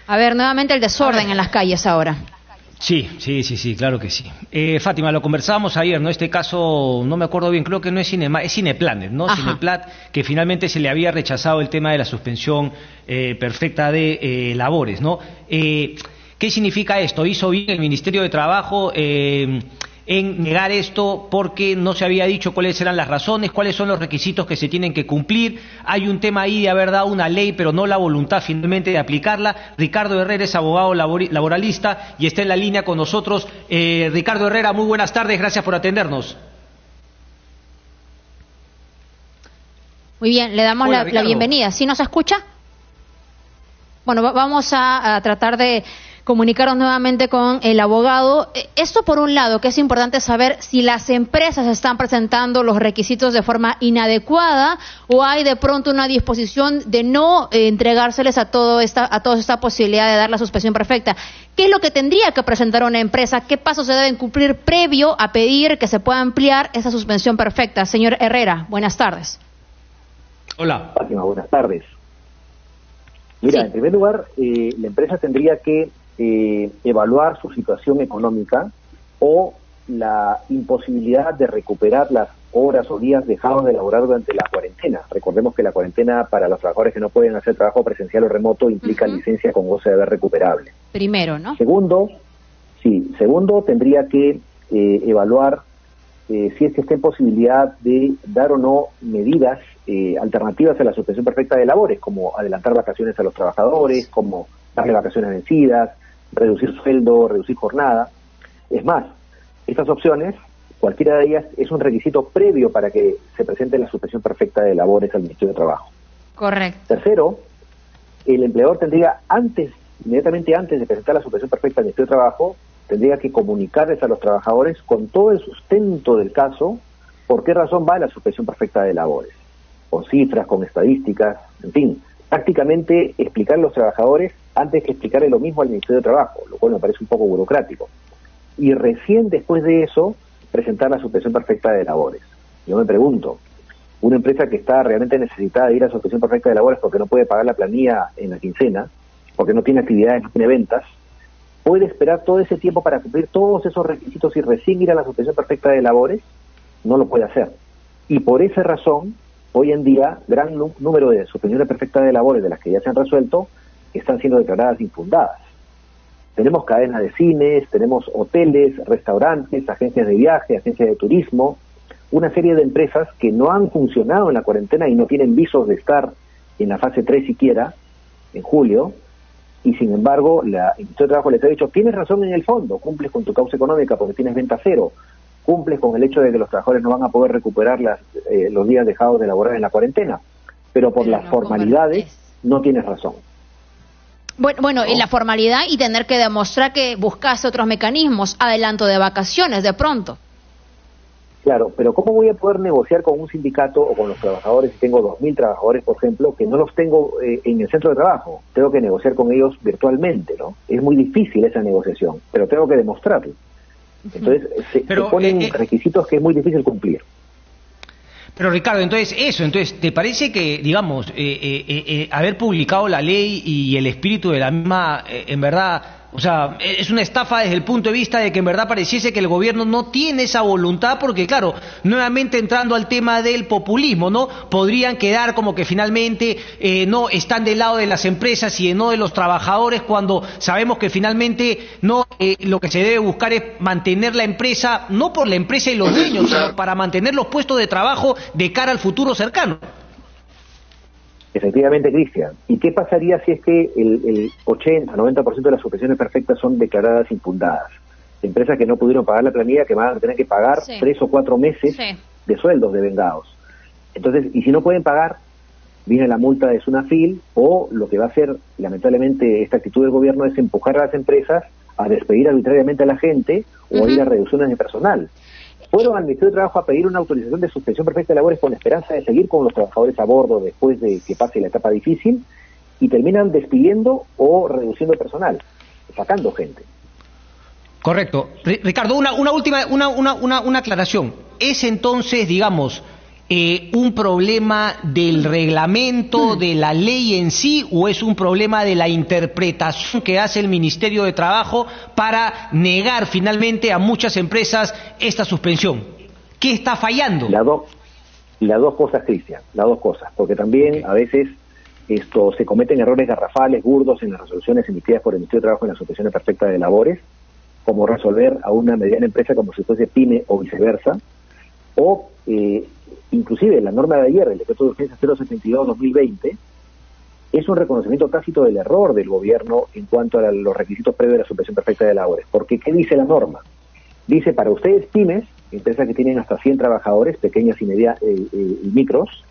A ver, nuevamente el desorden en las calles ahora. Sí, claro que sí. Fátima, lo conversábamos ayer, ¿no? Este caso, no me acuerdo bien, creo que no es es Cineplanet, ¿no? Ajá. Cineplat, que finalmente se le había rechazado el tema de la suspensión perfecta de labores, ¿no? ¿Qué significa esto? ¿Hizo bien el Ministerio de Trabajo en negar esto porque no se había dicho cuáles eran las razones, cuáles son los requisitos que se tienen que cumplir? Hay un tema ahí de haber dado una ley, pero no la voluntad finalmente de aplicarla. Ricardo Herrera es abogado laboralista y está en la línea con nosotros. Ricardo Herrera, muy buenas tardes, gracias por atendernos. Muy bien, le damos la bienvenida. ¿Sí nos escucha? Bueno, vamos a tratar de comunicarnos nuevamente con el abogado. Esto por un lado, que es importante saber si las empresas están presentando los requisitos de forma inadecuada o hay de pronto una disposición de no entregárseles a toda esta posibilidad de dar la suspensión perfecta. ¿Qué es lo que tendría que presentar una empresa? ¿Qué pasos se deben cumplir previo a pedir que se pueda ampliar esa suspensión perfecta? Señor Herrera, buenas tardes. Hola. Fátima, buenas tardes. Mira, sí. En primer lugar, la empresa tendría que evaluar su situación económica o la imposibilidad de recuperar las horas o días dejados de laborar durante la cuarentena. Recordemos que la cuarentena para los trabajadores que no pueden hacer trabajo presencial o remoto implica licencia con goce de haber recuperable. Primero, ¿no? Segundo, tendría que evaluar si es que está en posibilidad de dar o no medidas alternativas a la suspensión perfecta de labores, como adelantar vacaciones a los trabajadores, como darle vacaciones vencidas, reducir sueldo, reducir jornada. Es más, estas opciones, cualquiera de ellas, es un requisito previo para que se presente la suspensión perfecta de labores al Ministerio de Trabajo. Correcto. Tercero, el empleador tendría inmediatamente antes de presentar la suspensión perfecta al Ministerio de Trabajo, tendría que comunicarles a los trabajadores con todo el sustento del caso por qué razón va la suspensión perfecta de labores, con cifras, con estadísticas, en fin, prácticamente explicar a los trabajadores antes que explicarle lo mismo al Ministerio de Trabajo, lo cual me parece un poco burocrático. Y recién después de eso, presentar la suspensión perfecta de labores. Yo me pregunto, una empresa que está realmente necesitada de ir a suspensión perfecta de labores porque no puede pagar la planilla en la quincena, porque no tiene actividades, no tiene ventas, ¿puede esperar todo ese tiempo para cumplir todos esos requisitos y recién ir a la suspensión perfecta de labores? No lo puede hacer. Y por esa razón, hoy en día, gran número de suspensiones perfectas de labores de las que ya se han resuelto están siendo declaradas infundadas. Tenemos cadenas de cines, tenemos hoteles, restaurantes, agencias de viaje, agencias de turismo, una serie de empresas que no han funcionado en la cuarentena y no tienen visos de estar en la fase 3 siquiera, en julio, y sin embargo, el Ministerio de Trabajo les ha dicho, tienes razón en el fondo, cumples con tu causa económica porque tienes venta cero, cumples con el hecho de que los trabajadores no van a poder recuperar los días dejados de laborar en la cuarentena, pero por las formalidades no tienes razón. Bueno, en la formalidad y tener que demostrar que buscase otros mecanismos, adelanto de vacaciones de pronto. Claro, pero ¿cómo voy a poder negociar con un sindicato o con los trabajadores si tengo 2.000 trabajadores, por ejemplo, que no los tengo en el centro de trabajo? Tengo que negociar con ellos virtualmente, ¿no? Es muy difícil esa negociación, pero tengo que demostrarlo. Entonces, se ponen requisitos que es muy difícil cumplir. Pero Ricardo, entonces ¿te parece que, digamos, haber publicado la ley y el espíritu de la misma, en verdad, o sea, es una estafa desde el punto de vista de que en verdad pareciese que el gobierno no tiene esa voluntad? Porque claro, nuevamente entrando al tema del populismo, ¿no? Podrían quedar como que finalmente no están del lado de las empresas y no de los trabajadores, cuando sabemos que finalmente no lo que se debe buscar es mantener la empresa, no por la empresa y los dueños, sino para mantener los puestos de trabajo de cara al futuro cercano. Efectivamente, Cristian. ¿Y qué pasaría si es que el 80-90% de las suspensiones perfectas son declaradas infundadas? Empresas que no pudieron pagar la planilla, que van a tener que pagar 3 o 4 meses de sueldos devengados. Entonces, y si no pueden pagar, viene la multa de SUNAFIL, o lo que va a hacer, lamentablemente, esta actitud del gobierno es empujar a las empresas a despedir arbitrariamente a la gente o a ir a reducciones de personal. Fueron al Ministerio de Trabajo a pedir una autorización de suspensión perfecta de labores con la esperanza de seguir con los trabajadores a bordo después de que pase la etapa difícil, y terminan despidiendo o reduciendo personal, sacando gente. Correcto. Ricardo, una última aclaración. Es entonces, digamos, un problema del reglamento, de la ley en sí, o es un problema de la interpretación que hace el Ministerio de Trabajo para negar finalmente a muchas empresas esta suspensión? ¿Qué está fallando? Las dos cosas, Cristian, las dos cosas, porque también a veces se cometen errores garrafales, burdos en las resoluciones emitidas por el Ministerio de Trabajo en la suspensión perfecta de labores, como resolver a una mediana empresa como si fuese pyme o viceversa, o inclusive la norma de ayer, el decreto de urgencia 072-2020, es un reconocimiento tácito del error del gobierno en cuanto a los requisitos previos de la suspensión perfecta de labores. Porque, ¿qué dice la norma? Dice, para ustedes pymes, empresas que tienen hasta 100 trabajadores, pequeñas y micros,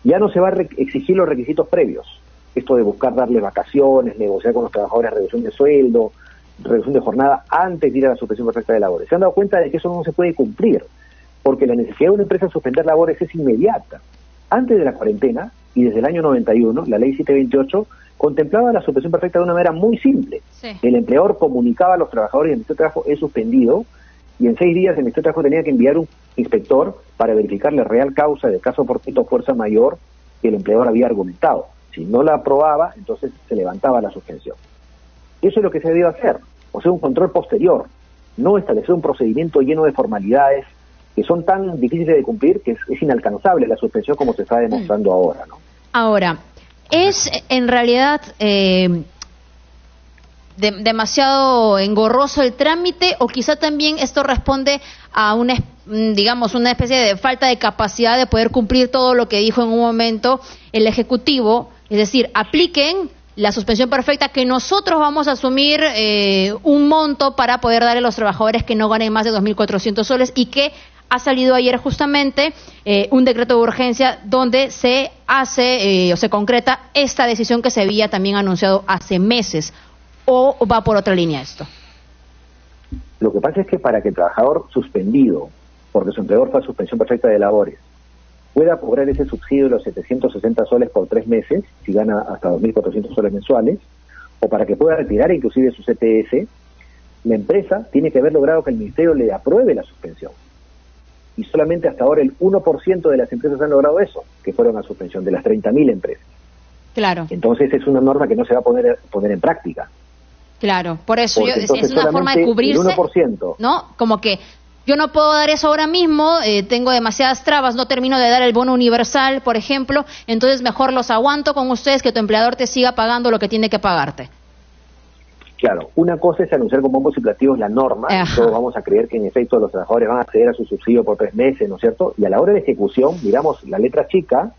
ya no se va a exigir los requisitos previos. Esto de buscar darles vacaciones, negociar con los trabajadores reducción de sueldo, reducción de jornada antes de ir a la suspensión perfecta de labores. Se han dado cuenta de que eso no se puede cumplir, porque la necesidad de una empresa de suspender labores es inmediata. Antes de la cuarentena, y desde el año 91, la ley 728 contemplaba la suspensión perfecta de una manera muy simple. Sí. El empleador comunicaba a los trabajadores y el Ministerio de Trabajo es suspendido, y en 6 días el Ministerio de Trabajo tenía que enviar un inspector para verificar la real causa del caso fortuito o fuerza mayor que el empleador había argumentado. Si no la aprobaba, entonces se levantaba la suspensión. Eso es lo que se debió hacer, o sea, un control posterior, no establecer un procedimiento lleno de formalidades que son tan difíciles de cumplir que es inalcanzable la suspensión como se está demostrando ahora, ¿no? Ahora, ¿es en realidad demasiado engorroso el trámite, o quizá también esto responde a una especie de falta de capacidad de poder cumplir todo lo que dijo en un momento el Ejecutivo? Es decir, apliquen la suspensión perfecta, que nosotros vamos a asumir un monto para poder darle a los trabajadores que no ganen más de 2.400 soles, y que ha salido ayer justamente un decreto de urgencia donde se hace o se concreta esta decisión que se había también anunciado hace meses. ¿O va por otra línea esto? Lo que pasa es que para que el trabajador suspendido, porque su empleador fue a suspensión perfecta de labores, pueda cobrar ese subsidio de los 760 soles por 3 meses, si gana hasta 2.400 soles mensuales, o para que pueda retirar inclusive su CTS, la empresa tiene que haber logrado que el Ministerio le apruebe la suspensión. Y solamente hasta ahora el 1% de las empresas han logrado eso, que fueron a suspensión, de las 30.000 empresas. Claro. Entonces es una norma que no se va a poner en práctica. Claro, por eso es una forma de cubrirse, el 1%, ¿no? Como que yo no puedo dar eso ahora mismo, tengo demasiadas trabas, no termino de dar el bono universal, por ejemplo, entonces mejor los aguanto con ustedes, que tu empleador te siga pagando lo que tiene que pagarte. Claro, una cosa es anunciar con bombos y platillos la norma, y todos vamos a creer que en efecto los trabajadores van a acceder a su subsidio por 3 meses, ¿no es cierto? Y a la hora de ejecución, miramos la letra chica,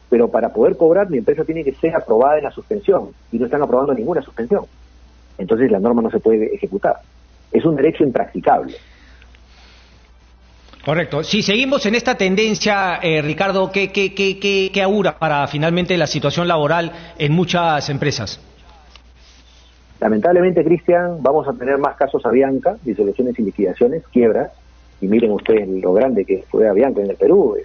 pero para poder cobrar mi empresa tiene que ser aprobada en la suspensión, y no están aprobando ninguna suspensión. Entonces la norma no se puede ejecutar. Es un derecho impracticable. Correcto. Si seguimos en esta tendencia, Ricardo, ¿qué augura para finalmente la situación laboral en muchas empresas? Lamentablemente, Cristian, vamos a tener más casos Avianca, disoluciones y liquidaciones, quiebras. Y miren ustedes lo grande que fue Avianca en el Perú.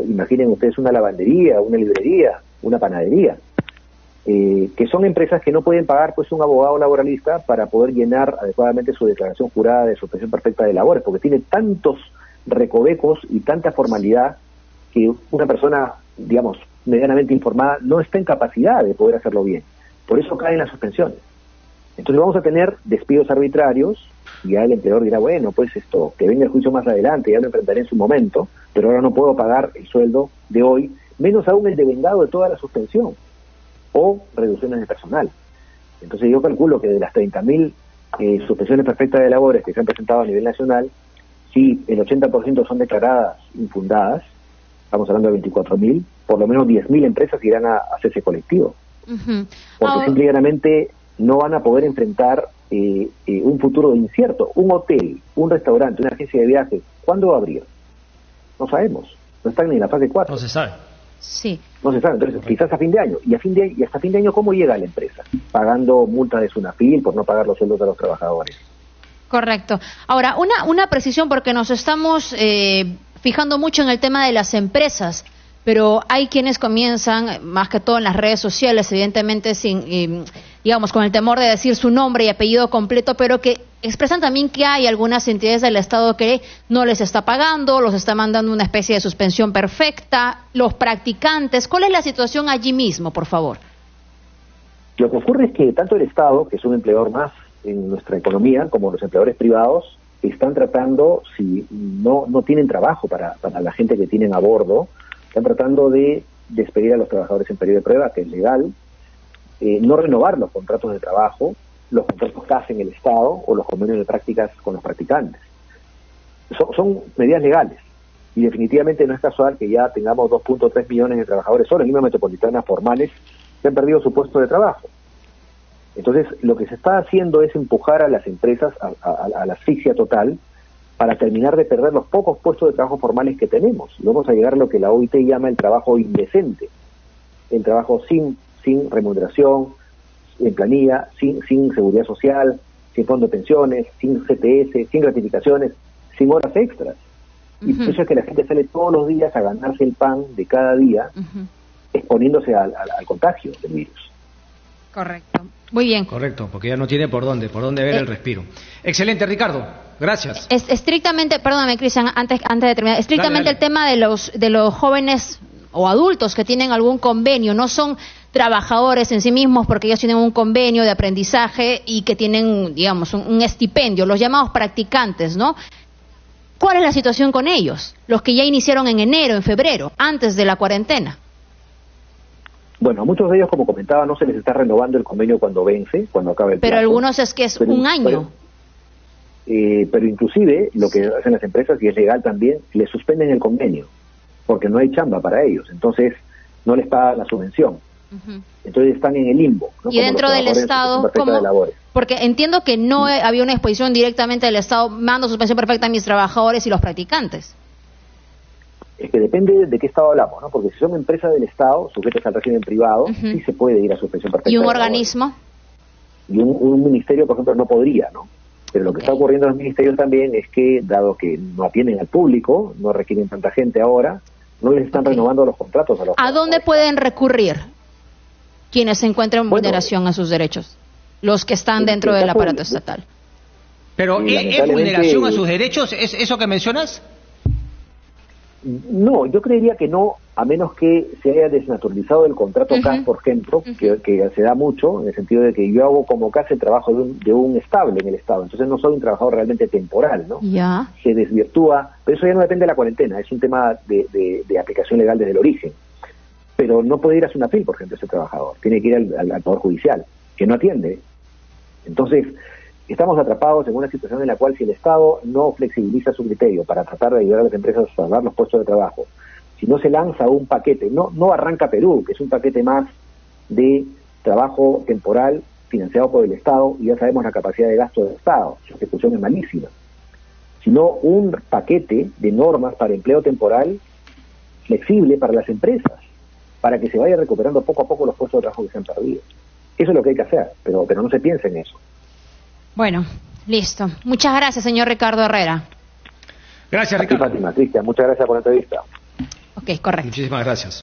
Imaginen ustedes una lavandería, una librería, una panadería, que son empresas que no pueden pagar pues un abogado laboralista para poder llenar adecuadamente su declaración jurada de suspensión perfecta de labores, porque tiene tantos recovecos y tanta formalidad que una persona, digamos, medianamente informada no está en capacidad de poder hacerlo bien. Por eso caen las suspensiones. Entonces vamos a tener despidos arbitrarios, y ya el empleador dirá, bueno, pues que venga el juicio más adelante, ya lo enfrentaré en su momento, pero ahora no puedo pagar el sueldo de hoy, menos aún el devengado de toda la suspensión, o reducciones de personal. Entonces yo calculo que de las 30.000 suspensiones perfectas de labores que se han presentado a nivel nacional, si el 80% son declaradas infundadas, estamos hablando de 24.000, por lo menos 10.000 empresas irán a hacerse colectivo. Porque simplemente no van a poder enfrentar un futuro incierto. Un hotel, un restaurante, una agencia de viajes, ¿cuándo va a abrir? No sabemos. No están ni en la fase 4. No se sabe. Sí. No se sabe. Entonces, quizás a fin de año. Y hasta fin de año, ¿cómo llega la empresa? Pagando multas de Sunafil por no pagar los sueldos de los trabajadores. Correcto. Ahora, una precisión, porque nos estamos fijando mucho en el tema de las empresas, pero hay quienes comienzan, más que todo en las redes sociales, evidentemente sin, digamos, con el temor de decir su nombre y apellido completo, pero que expresan también que hay algunas entidades del Estado que no les está pagando, los está mandando una especie de suspensión perfecta, los practicantes. ¿Cuál es la situación allí mismo, por favor? Lo que ocurre es que tanto el Estado, que es un empleador más en nuestra economía, como los empleadores privados, están tratando, si no tienen trabajo para la gente que tienen a bordo, están tratando de despedir a los trabajadores en periodo de prueba, que es legal, no renovar los contratos de trabajo, los contratos que hacen el Estado o los convenios de prácticas con los practicantes. Son medidas legales y definitivamente no es casual que ya tengamos 2.3 millones de trabajadores solo en Lima Metropolitana formales que han perdido su puesto de trabajo. Entonces, lo que se está haciendo es empujar a las empresas a la asfixia total para terminar de perder los pocos puestos de trabajo formales que tenemos. Y vamos a llegar a lo que la OIT llama el trabajo indecente, el trabajo sin remuneración, en planilla, sin seguridad social, sin fondo de pensiones, sin CTS, sin gratificaciones, sin horas extras. Y por eso es que la gente sale todos los días a ganarse el pan de cada día, exponiéndose al contagio del virus. Correcto. Muy bien. Correcto, porque ya no tiene por dónde ver el respiro. Excelente, Ricardo. Gracias. Estrictamente, perdóname, Cristian, antes de terminar, estrictamente dale. El tema de los jóvenes o adultos que tienen algún convenio, no son trabajadores en sí mismos porque ellos tienen un convenio de aprendizaje y que tienen, digamos, un estipendio, los llamados practicantes, ¿no? ¿Cuál es la situación con ellos? Los que ya iniciaron en enero, en febrero, antes de la cuarentena. Bueno, a muchos de ellos, como comentaba, no se les está renovando el convenio cuando vence, cuando acaba el plazo. Pero algunos es que es un año. Pero inclusive lo que hacen las empresas, y es legal también, les suspenden el convenio, porque no hay chamba para ellos, entonces no les pagan la subvención. Entonces están en el limbo, ¿no? Y como dentro del Estado, ¿cómo? Porque entiendo que no había una exposición directamente del Estado, mando suspensión perfecta a mis trabajadores y los practicantes. Es que depende de qué Estado hablamos, ¿no? Porque si son empresas del Estado, sujetas al régimen privado, sí se puede ir a suspensión perfecta. ¿Y un organismo? Y un ministerio, por ejemplo, no podría, ¿no? Pero lo que está ocurriendo en los ministerios también es que, dado que no atienden al público, no requieren tanta gente ahora, no les están renovando los contratos a los ¿A dónde pueden recurrir quienes se encuentren en vulneración a sus derechos? Los que están dentro del aparato estatal. Pero ¿es vulneración a sus derechos? ¿Es eso que mencionas? No, yo creería que no, a menos que se haya desnaturalizado el contrato CAS, por ejemplo, que se da mucho, en el sentido de que yo hago como CAS el trabajo de un estable en el Estado, entonces no soy un trabajador realmente temporal, ¿no? Ya. Se desvirtúa, pero eso ya no depende de la cuarentena, es un tema de aplicación legal desde el origen. Pero no puede ir a Sunafil, por ejemplo, ese trabajador, tiene que ir al Poder Judicial, que no atiende. Entonces, estamos atrapados en una situación en la cual si el Estado no flexibiliza su criterio para tratar de ayudar a las empresas a salvar los puestos de trabajo, si no se lanza un paquete, no arranca Perú, que es un paquete más de trabajo temporal financiado por el Estado, y ya sabemos la capacidad de gasto del Estado, su ejecución es malísima, sino un paquete de normas para empleo temporal flexible para las empresas, para que se vaya recuperando poco a poco los puestos de trabajo que se han perdido. Eso es lo que hay que hacer, pero no se piensa en eso. Bueno, listo. Muchas gracias, señor Ricardo Herrera. Gracias, Ricardo. Fátima, Cristian, muchas gracias por la entrevista. Ok, correcto. Muchísimas gracias.